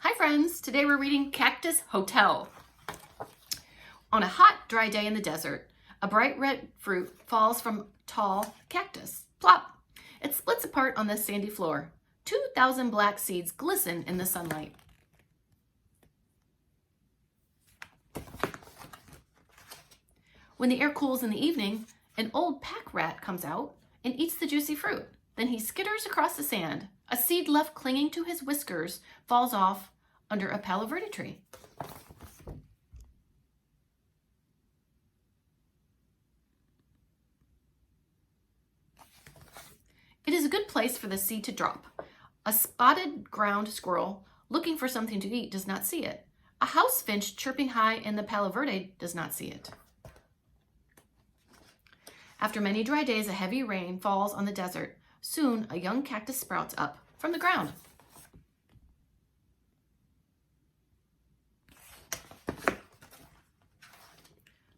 Hi friends, today we're reading Cactus Hotel. On a hot, dry day in the desert, a bright red fruit falls from tall cactus. Plop! It splits apart on the sandy floor. 2,000 black seeds glisten in the sunlight. When the air cools in the evening, an old pack rat comes out and eats the juicy fruit. Then he skitters across the sand. A seed left clinging to his whiskers falls off under a palo verde tree. It is a good place for the seed to drop. A spotted ground squirrel looking for something to eat does not see it. A house finch chirping high in the palo verde does not see it. After many dry days, a heavy rain falls on the desert. Soon, a young cactus sprouts up from the ground.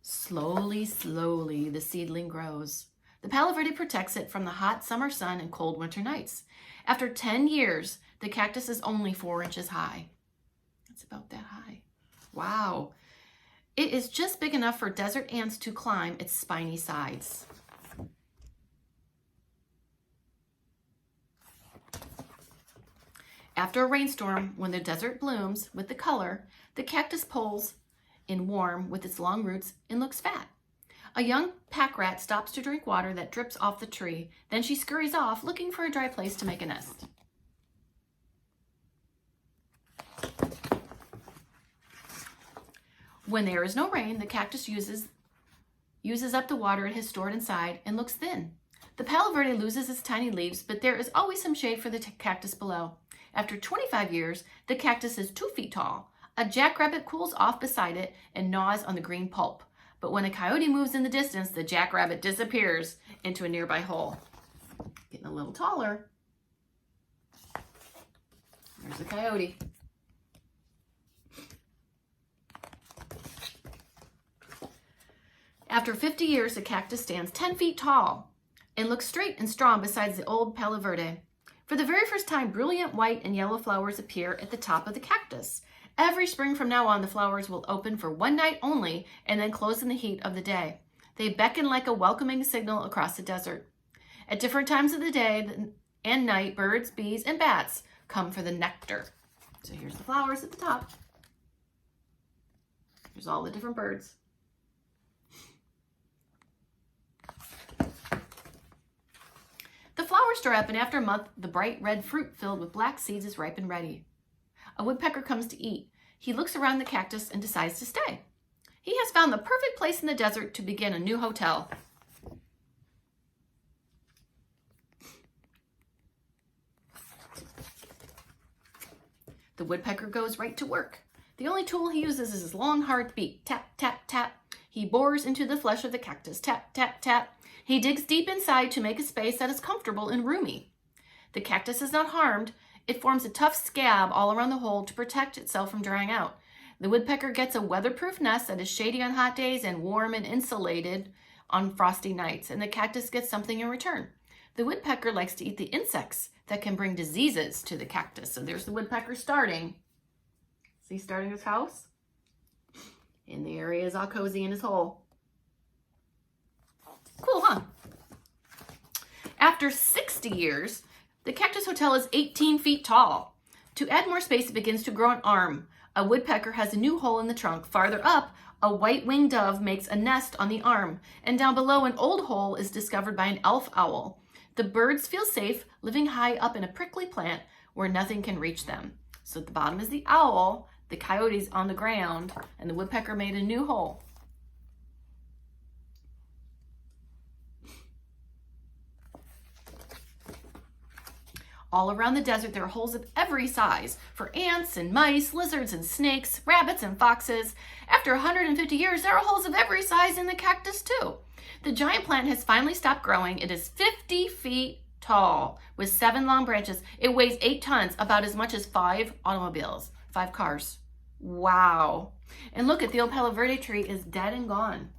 Slowly, slowly, the seedling grows. The palo verde protects it from the hot summer sun and cold winter nights. After 10 years, the cactus is only 4 inches high. It's about that high. Wow. It is just big enough for desert ants to climb its spiny sides. After a rainstorm, when the desert blooms with the color, the cactus pulls in warm with its long roots and looks fat. A young pack rat stops to drink water that drips off the tree. Then she scurries off, looking for a dry place to make a nest. When there is no rain, the cactus uses up the water it has stored inside and looks thin. The palo verde loses its tiny leaves, but there is always some shade for the cactus below. After 25 years, the cactus is 2 feet tall. A jackrabbit cools off beside it and gnaws on the green pulp. But when a coyote moves in the distance, the jackrabbit disappears into a nearby hole. Getting a little taller. There's the coyote. After 50 years, the cactus stands 10 feet tall and looks straight and strong beside the old palo verde. For the very first time, brilliant white and yellow flowers appear at the top of the cactus. Every spring from now on, the flowers will open for one night only and then close in the heat of the day. They beckon like a welcoming signal across the desert. At different times of the day and night, birds, bees, and bats come for the nectar. So here's the flowers at the top. Here's all the different birds. The flowers dry up, and after a month, the bright red fruit filled with black seeds is ripe and ready. A woodpecker comes to eat. He looks around the cactus and decides to stay. He has found the perfect place in the desert to begin a new hotel. The woodpecker goes right to work. The only tool he uses is his long, hard beak. Tap, tap, tap. He bores into the flesh of the cactus. Tap, tap, tap. He digs deep inside to make a space that is comfortable and roomy. The cactus is not harmed. It forms a tough scab all around the hole to protect itself from drying out. The woodpecker gets a weatherproof nest that is shady on hot days and warm and insulated on frosty nights, and the cactus gets something in return. The woodpecker likes to eat the insects that can bring diseases to the cactus. So there's the woodpecker starting. See, starting his house? And the area is all cozy in his hole. Cool, huh? After 60 years, the Cactus Hotel is 18 feet tall. To add more space, it begins to grow an arm. A woodpecker has a new hole in the trunk. Farther up, a white-winged dove makes a nest on the arm. And down below, an old hole is discovered by an elf owl. The birds feel safe living high up in a prickly plant where nothing can reach them. So at the bottom is the owl, the coyote's on the ground, and the woodpecker made a new hole. All around the desert, there are holes of every size for ants and mice, lizards and snakes, rabbits and foxes. After 150 years, there are holes of every size in the cactus too. The giant plant has finally stopped growing. It is 50 feet tall with 7 long branches. It weighs 8 tons, about as much as 5 automobiles, 5 cars. Wow. And look at the old palo verde tree is dead and gone.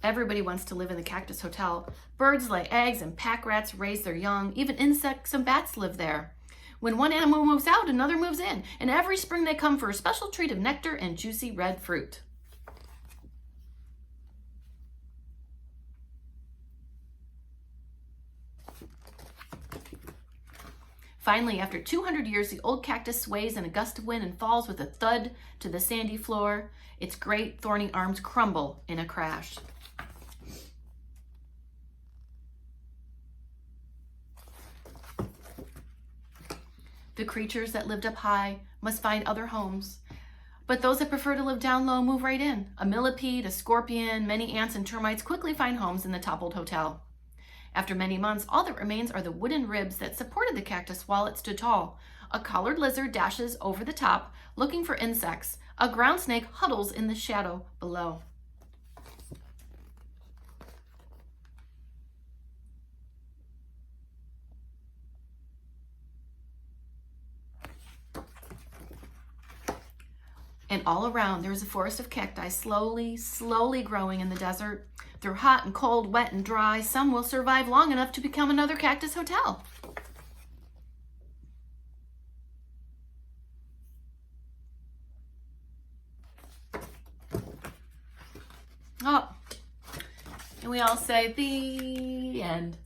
Everybody wants to live in the Cactus Hotel. Birds lay eggs and pack rats raise their young. Even insects and bats live there. When one animal moves out, another moves in. And every spring they come for a special treat of nectar and juicy red fruit. Finally, after 200 years, the old cactus sways in a gust of wind and falls with a thud to the sandy floor. Its great thorny arms crumble in a crash. The creatures that lived up high must find other homes. But those that prefer to live down low move right in. A millipede, a scorpion, many ants and termites quickly find homes in the toppled hotel. After many months, all that remains are the wooden ribs that supported the cactus while it stood tall. A collared lizard dashes over the top, looking for insects. A ground snake huddles in the shadow below. And all around, there is a forest of cacti slowly growing in the desert. Through hot and cold, wet and dry, some will survive long enough to become another Cactus Hotel. Oh, and we all say the end.